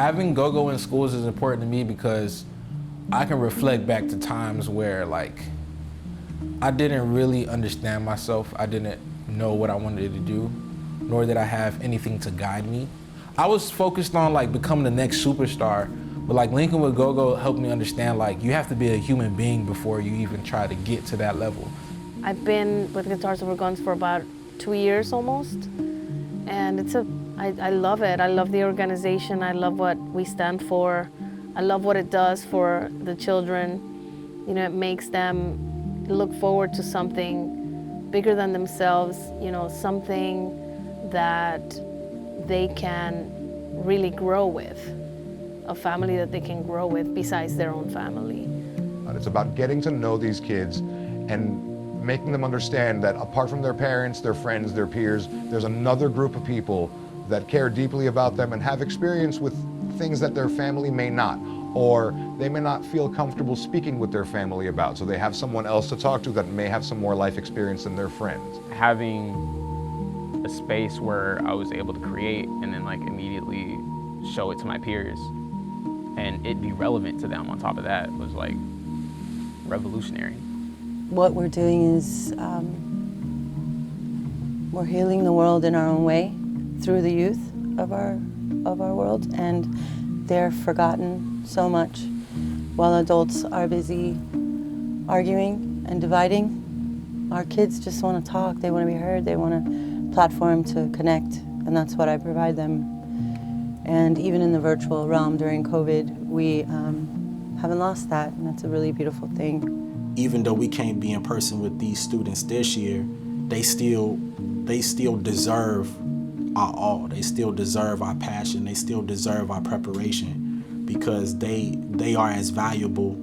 having GOGO in schools is important to me because I can reflect back to times where like I didn't really understand myself. I didn't know what I wanted to do, nor did I have anything to guide me. I was focused on like becoming the next superstar, but like linking with GOGO helped me understand like you have to be a human being before you even try to get to that level. I've been with Guitars Over Guns for about 2 years almost, and I love it. I love the organization. I love what we stand for. I love what it does for the children. You know, it makes them look forward to something bigger than themselves, you know, something that they can really grow with, a family that they can grow with besides their own family. It's about getting to know these kids and making them understand that apart from their parents, their friends, their peers, there's another group of people that care deeply about them and have experience with things that their family may not, or they may not feel comfortable speaking with their family about, so they have someone else to talk to that may have some more life experience than their friends. Having a space where I was able to create and then like immediately show it to my peers and it be relevant to them on top of that was like revolutionary. What we're doing is we're healing the world in our own way through the youth of our world, and they're forgotten so much while adults are busy arguing and dividing. Our kids just want to talk, they want to be heard, they want a platform to connect, and that's what I provide them. And even in the virtual realm during COVID, we haven't lost that, and that's a really beautiful thing. Even though we can't be in person with these students this year, they still deserve our all. They still deserve our passion. They still deserve our preparation because they are as valuable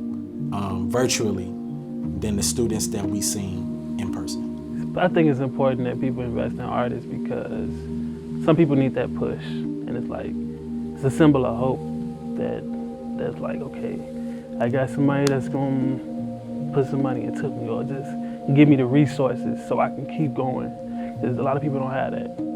virtually than the students that we seen in person. But I think it's important that people invest in artists because some people need that push, and it's like it's a symbol of hope that's like, okay, I got somebody that's gonna put some money into me or just give me the resources so I can keep going. Because a lot of people don't have that.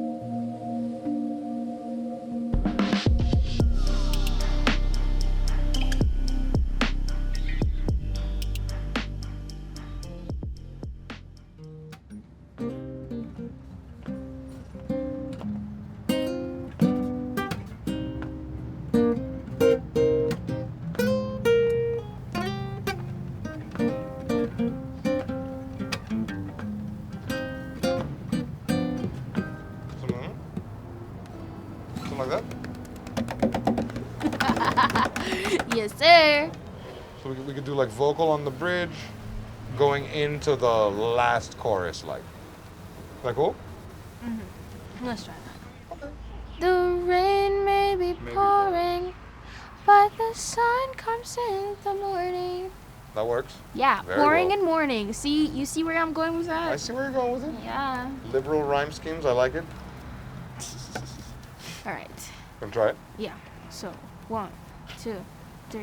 Like that? Yes, sir. So we could do like vocal on the bridge, going into the last chorus, like. Is that cool? Mm-hmm. Let's try that. Okay. The rain may be pouring, but the sun comes in the morning. That works? Yeah, Very pouring well. and morning. See, you see where I'm going with that? I see where you're going with it. Yeah. Liberal rhyme schemes, I like it. All right. Gonna try it? Yeah. So, 1, 2, 3.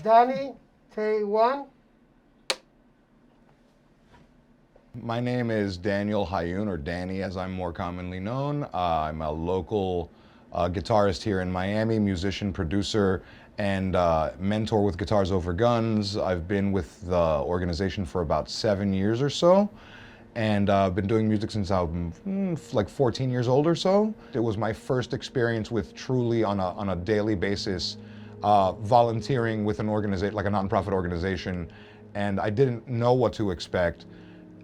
Danny, take 1. My name is Daniel Hayun, or Danny as I'm more commonly known. I'm a local guitarist here in Miami, musician, producer, and mentor with Guitars Over Guns. I've been with the organization for about 7 years or so, and I've been doing music since I'm like 14 years old or so. It was my first experience with truly on a daily basis volunteering with an organization, like a nonprofit organization, and I didn't know what to expect.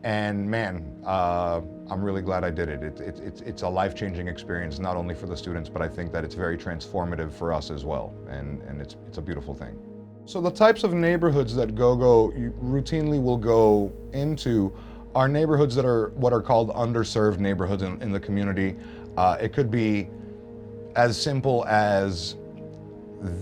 And man, I'm really glad I did it. It's a life-changing experience, not only for the students, but I think that it's very transformative for us as well, and it's a beautiful thing. So the types of neighborhoods that GOGO routinely will go into are neighborhoods that are what are called underserved neighborhoods in the community. It could be as simple as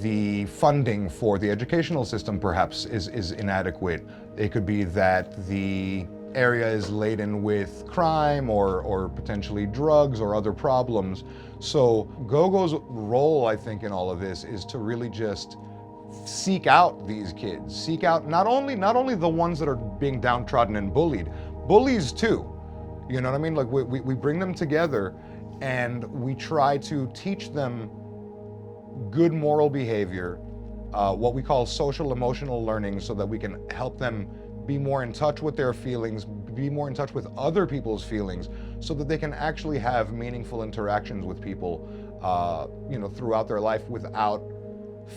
the funding for the educational system perhaps is inadequate. It could be that the area is laden with crime or potentially drugs or other problems. So GOGO's role, I think, in all of this is to really just seek out these kids, seek out not only the ones that are being downtrodden and bullies too. You know what I mean? Like we bring them together and we try to teach them good moral behavior, what we call social emotional learning, so that we can help them be more in touch with their feelings, be more in touch with other people's feelings, so that they can actually have meaningful interactions with people, throughout their life without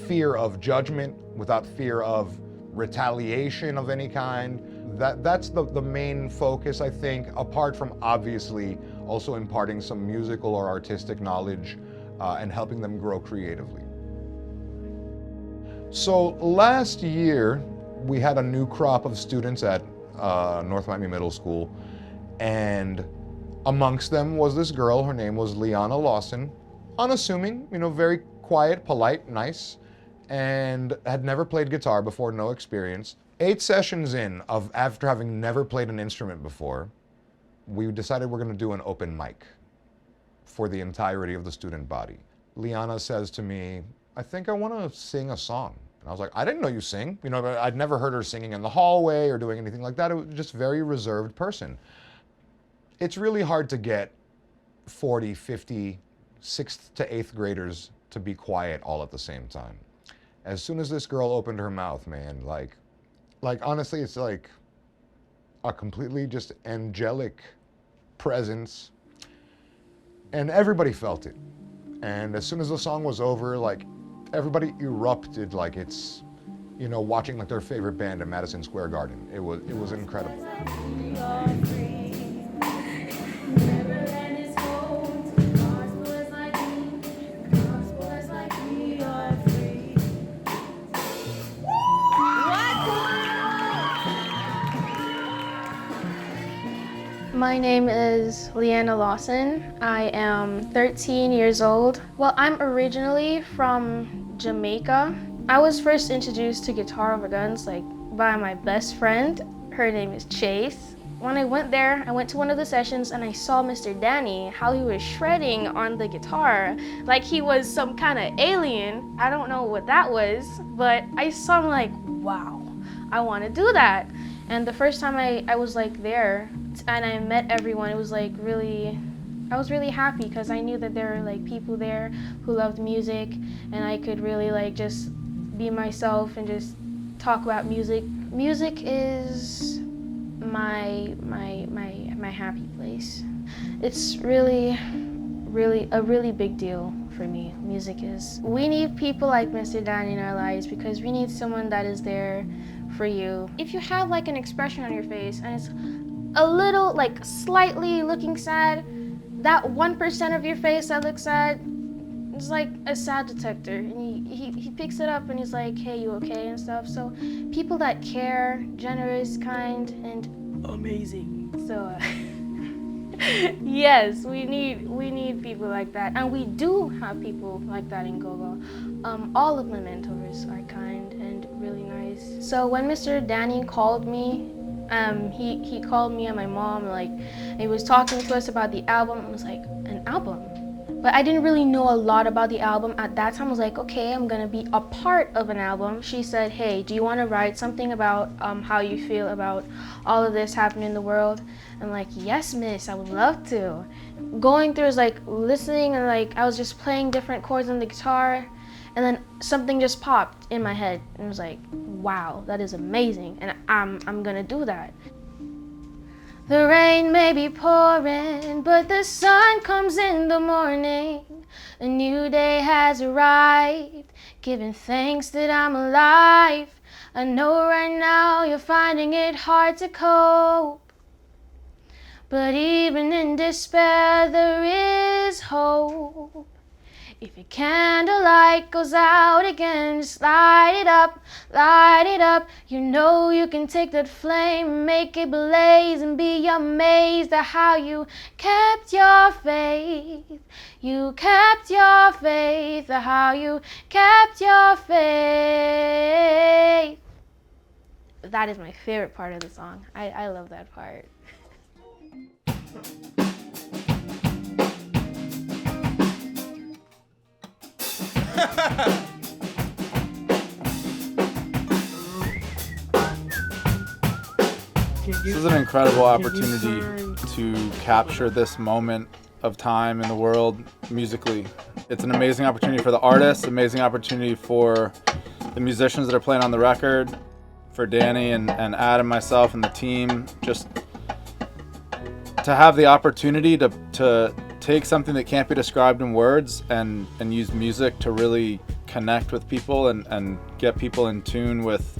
fear of judgment, without fear of retaliation of any kind. That's the main focus, I think, apart from obviously also imparting some musical or artistic knowledge and helping them grow creatively. So last year, we had a new crop of students at North Miami Middle School, and amongst them was this girl. Her name was Liana Lawson, unassuming, very quiet, polite, nice, and had never played guitar before, no experience. 8 sessions in, after having never played an instrument before, we decided we're going to do an open mic for the entirety of the student body. Liana says to me, I think I want to sing a song. And I was like, I didn't know you sing. I'd never heard her singing in the hallway or doing anything like that. It was just a very reserved person. It's really hard to get 40, 50, 6th to 8th graders to be quiet all at the same time. As soon as this girl opened her mouth, man, like honestly, it's like a completely just angelic presence. And everybody felt it. And as soon as the song was over, everybody erupted like it's, watching their favorite band at Madison Square Garden. It was incredible. My name is Liana Lawson. I am 13 years old. Well, I'm originally from Jamaica. I was first introduced to guitar over guns by my best friend. Her name is Chase. When I went there, I went to one of the sessions and I saw Mr. Danny, how he was shredding on the guitar like he was some kind of alien. I don't know what that was, but I saw him like, wow, I want to do that. And the first time I was there and I met everyone, it was I was really happy because I knew that there were people there who loved music, and I could really just be myself and just talk about music. Music is my happy place. It's really a really big deal for me. Music is. We need people like Mr. Danny in our lives because we need someone that is there for you. If you have an expression on your face and it's a little slightly looking sad, that 1% of your face that looks sad is like a sad detector, and he picks it up and he's like, hey, you okay and stuff. So people that care, generous, kind, and amazing. So yes, we need people like that, and we do have people like that in GOGO. All of my mentors are kind and really nice. So when Mr. Danny called me, he called me and my mom, and he was talking to us about the album. I was like, an album? But I didn't really know a lot about the album at that time. I was like, okay, I'm gonna be a part of an album. She said, hey, do you wanna write something about how you feel about all of this happening in the world? I'm like, yes, miss, I would love to. Going through is listening, and I was just playing different chords on the guitar, and then something just popped in my head, and I was like, wow, that is amazing, and I'm gonna do that. The rain may be pouring, but the sun comes in the morning. A new day has arrived, giving thanks that I'm alive. I know right now you're finding it hard to cope, but even in despair there is hope. If your candlelight goes out again, just light it up, light it up. You know you can take that flame, make it blaze, and be amazed at how you kept your faith. You kept your faith, at how you kept your faith. That is my favorite part of the song. I love that part. This is an incredible opportunity to capture this moment of time in the world musically. It's an amazing opportunity for the artists, amazing opportunity for the musicians that are playing on the record, for Danny and Adam, myself, and the team, just to have the opportunity to take something that can't be described in words and use music to really connect with people and get people in tune with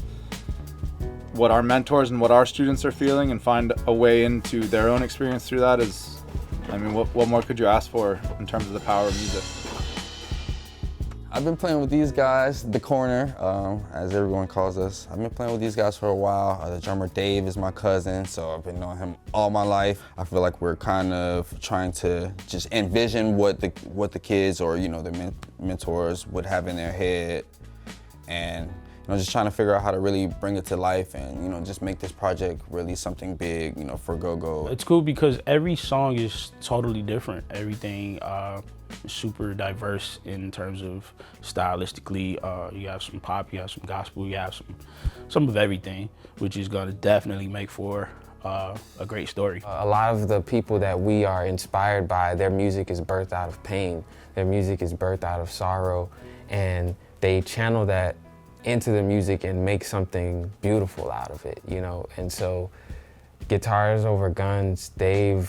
what our mentors and what our students are feeling and find a way into their own experience through that is, I mean, what more could you ask for in terms of the power of music? I've been playing with these guys, the corner, as everyone calls us. I've been playing with these guys for a while. The drummer Dave is my cousin, so I've been knowing him all my life. I feel like we're kind of trying to just envision what the kids or the mentors would have in their head, and just trying to figure out how to really bring it to life and just make this project really something big, for GOGO. It's cool because every song is totally different. Everything super diverse in terms of stylistically. You have some pop, you have some gospel, you have some of everything, which is gonna definitely make for a great story. A lot of the people that we are inspired by, their music is birthed out of pain. Their music is birthed out of sorrow, and they channel that into the music and make something beautiful out of it, And so Guitars Over Guns, they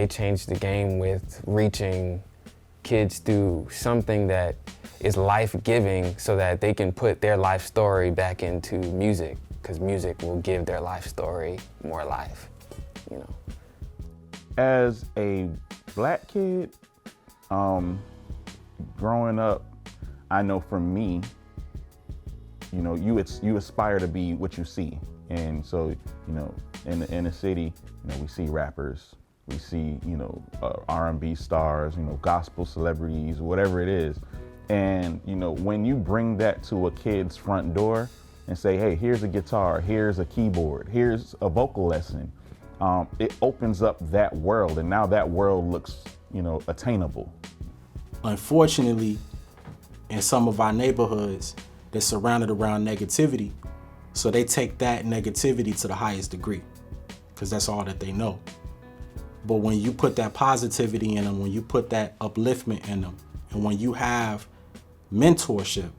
changed the game with reaching kids through something that is life-giving so that they can put their life story back into music, because music will give their life story more life, As a black kid, growing up, I know for me, you aspire to be what you see. And so, in the city, we see rappers, we see, R&B stars, gospel celebrities, whatever it is. And, when you bring that to a kid's front door and say, hey, here's a guitar, here's a keyboard, here's a vocal lesson, it opens up that world. And now that world looks, attainable. Unfortunately, in some of our neighborhoods, they're surrounded around negativity. So they take that negativity to the highest degree because that's all that they know. But when you put that positivity in them, when you put that upliftment in them, and when you have mentorship,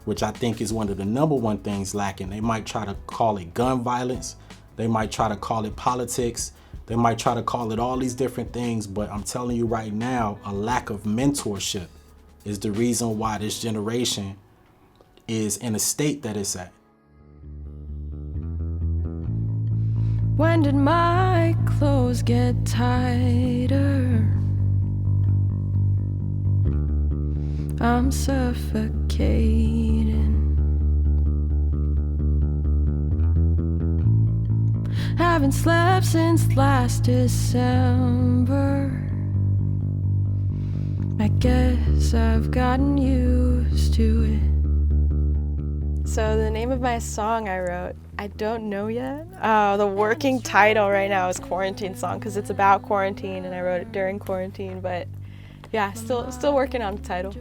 which I think is one of the #1 things lacking, they might try to call it gun violence, they might try to call it politics, they might try to call it all these different things, but I'm telling you right now, a lack of mentorship is the reason why this generation is in a state that it's at. When did my clothes get tighter? I'm suffocating. Haven't slept since last December. I guess I've gotten used to it. So the name of my song I wrote, I don't know yet. The working title right now is Quarantine Song because it's about quarantine and I wrote it during quarantine, but yeah, still working on the title.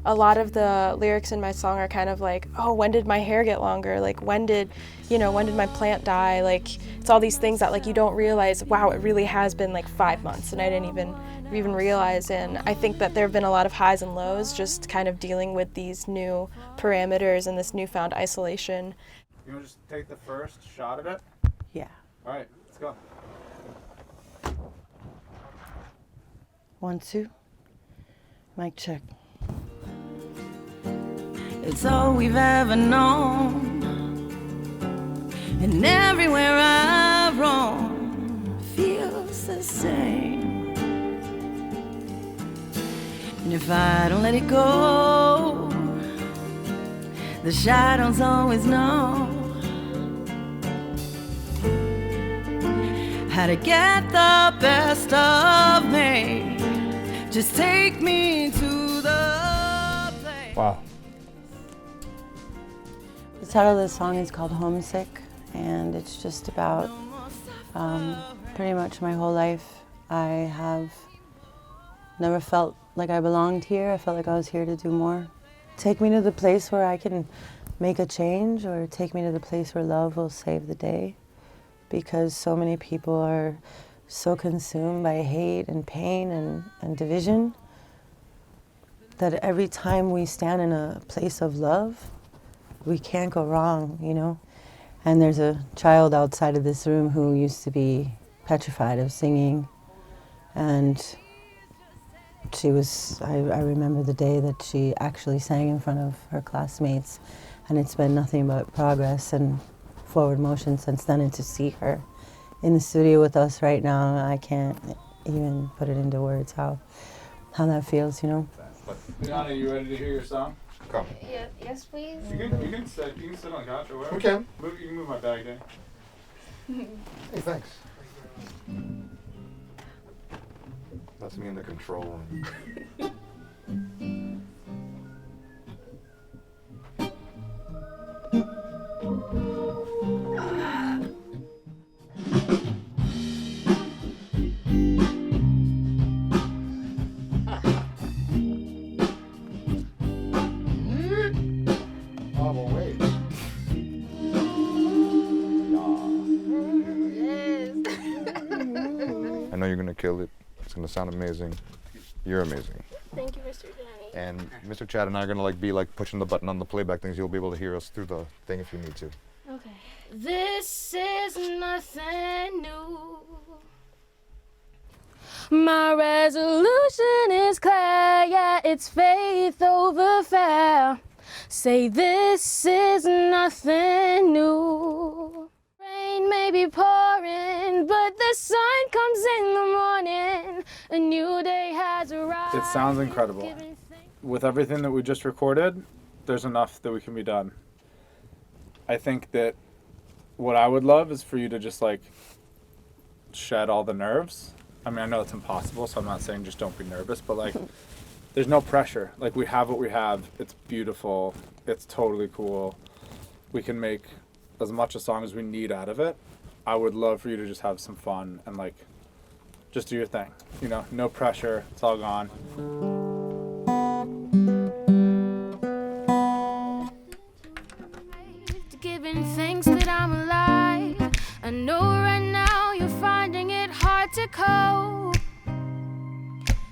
A lot of the lyrics in my song are kind of like, oh, when did my hair get longer? Like when did my plant die? Like it's all these things that like you don't realize, wow, it really has been like 5 months and I didn't even realize. And I think that there have been a lot of highs and lows just kind of dealing with these new parameters and this newfound isolation. You want to just take the first shot at it? Yeah. All right, let's go. 1, 2. Mic check. It's all we've ever known, and everywhere I roam feels the same. And if I don't let it go, the shadows always know how to get the best of me. Just take me to the place. Wow. The title of the song is called Homesick, and it's just about pretty much my whole life. I have never felt like I belonged here. I felt like I was here to do more. Take me to the place where I can make a change, or take me to the place where love will save the day. Because so many people are so consumed by hate and pain and division that every time we stand in a place of love, we can't go wrong, you know? And there's a child outside of this room who used to be petrified of singing, and she was, I remember the day that she actually sang in front of her classmates, and it's been nothing but progress and forward motion since then. And to see her in the studio with us right now, I can't even put it into words how that feels, you know? Liana, you ready to hear your song? Come. Yes, please. You can sit on the couch or whatever. We can. You can move my bag there. Hey, thanks. That's me in the control room. I know you're gonna kill it. It's gonna sound amazing. You're amazing. Thank you, Mr. Danny. And Mr. Chad and I are gonna be pushing the button on the playback things. You'll be able to hear us through the thing if you need to. Okay. This is nothing new. My resolution is clear, yeah, it's faith over fear. Say this is nothing new. Rain may be pouring, but the sun comes in the morning. A new day has arrived. It sounds incredible. With everything that we just recorded, there's enough that we can be done. I think that what I would love is for you to just shed all the nerves. I mean, I know it's impossible, so I'm not saying just don't be nervous, but there's no pressure. We have what we have. It's beautiful. It's totally cool. We can make as much a song as we need out of it. I would love for you to just have some fun and just do your thing. You know, no pressure. It's all gone. Giving thanks that I'm alive. I know right now you're finding it hard to cope,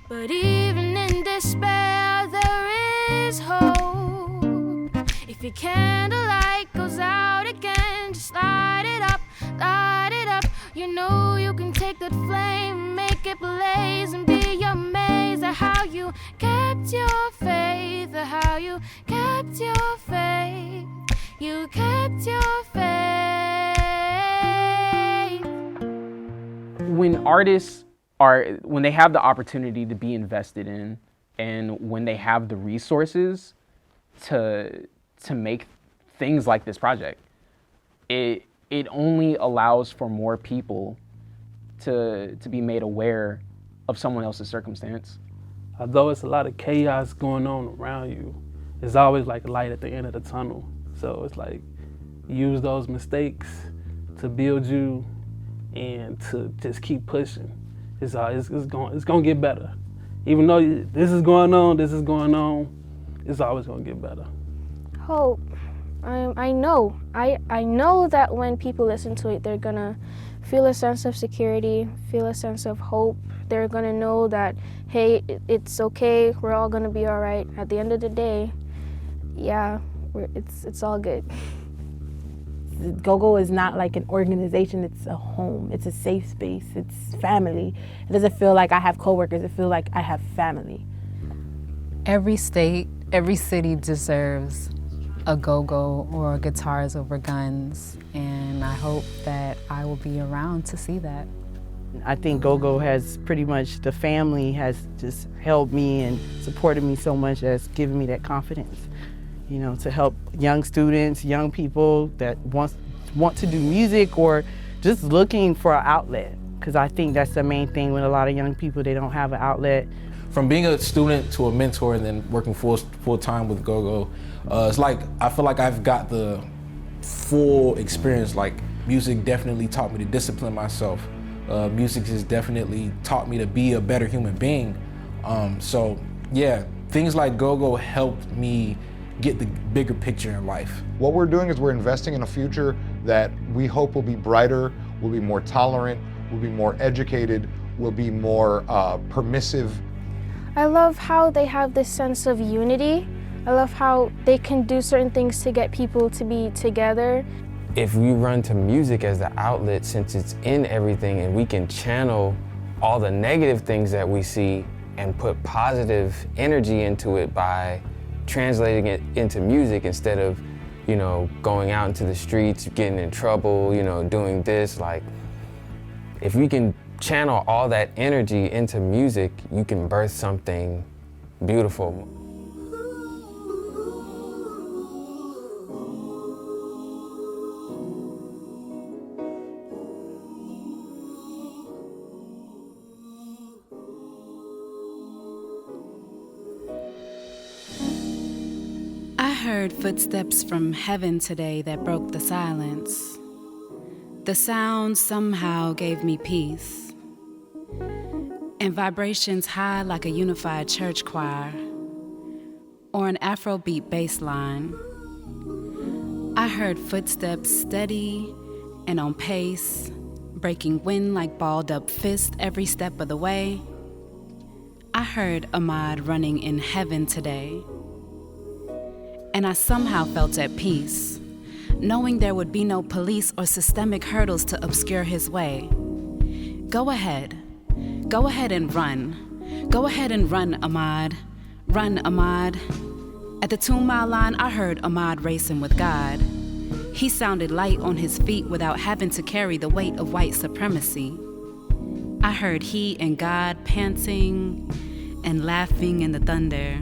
but even in despair there is hope. If your candlelight goes out again, just light it up, light it up. You know you can take that flame, make it blaze, and be amazed at how you kept your faith, at how you kept your faith. You kept your faith. When artists when they have the opportunity to be invested in, and when they have the resources to make things like this project, it only allows for more people to be made aware of someone else's circumstance. Although it's a lot of chaos going on around you, there's always a light at the end of the tunnel. So it's use those mistakes to build you and to just keep pushing. It's gonna get better. Even though this is going on, it's always gonna get better. Hope. I know that when people listen to it, they're gonna feel a sense of security, feel a sense of hope. They're gonna know that, hey, it's okay, we're all gonna be all right. At the end of the day, yeah, it's all good. GOGO is not like an organization, it's a home, it's a safe space, it's family. It doesn't feel like I have coworkers, it feels like I have family. Every state, every city deserves a GOGO or Guitars Over Guns, and I hope that I will be around to see that. I think GOGO has pretty much, the family has just held me and supported me so much, as given me that confidence, you know, to help young students, young people that want to do music or just looking for an outlet. Because I think that's the main thing with a lot of young people, they don't have an outlet. From being a student to a mentor and then working full time with GOGO, it's I feel like I've got the full experience. Music definitely taught me to discipline myself. Music has definitely taught me to be a better human being. So yeah, things like GOGO helped me get the bigger picture in life. What we're doing is we're investing in a future that we hope will be brighter, will be more tolerant, will be more educated, will be more permissive. I love how they have this sense of unity. I love how they can do certain things to get people to be together. If we run to music as the outlet, since it's in everything and we can channel all the negative things that we see and put positive energy into it by translating it into music instead of, you know, going out into the streets, getting in trouble, you know, doing this, like, if we can channel all that energy into music, you can birth something beautiful. I heard footsteps from heaven today that broke the silence. The sound somehow gave me peace, and vibrations high like a unified church choir or an Afrobeat bass line. I heard footsteps steady and on pace, breaking wind like balled up fist every step of the way. I heard Ahmad running in heaven today, and I somehow felt at peace, knowing there would be no police or systemic hurdles to obscure his way. Go ahead and run. Go ahead and run, Ahmad. Run, Ahmad. At the 2 mile line, I heard Ahmad racing with God. He sounded light on his feet without having to carry the weight of white supremacy. I heard he and God panting and laughing in the thunder.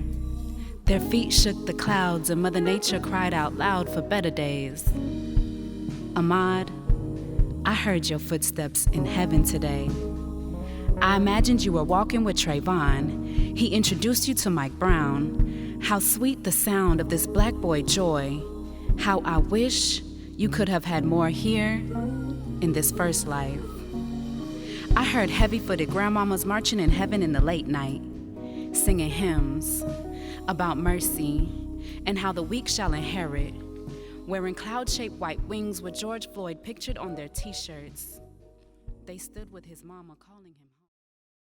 Their feet shook the clouds and Mother Nature cried out loud for better days. Ahmad, I heard your footsteps in heaven today. I imagined you were walking with Trayvon. He introduced you to Mike Brown. How sweet the sound of this black boy joy. How I wish you could have had more here in this first life. I heard heavy-footed grandmamas marching in heaven in the late night, singing hymns about mercy and how the weak shall inherit, wearing cloud-shaped white wings with George Floyd pictured on their t-shirts. They stood with his mama calling him.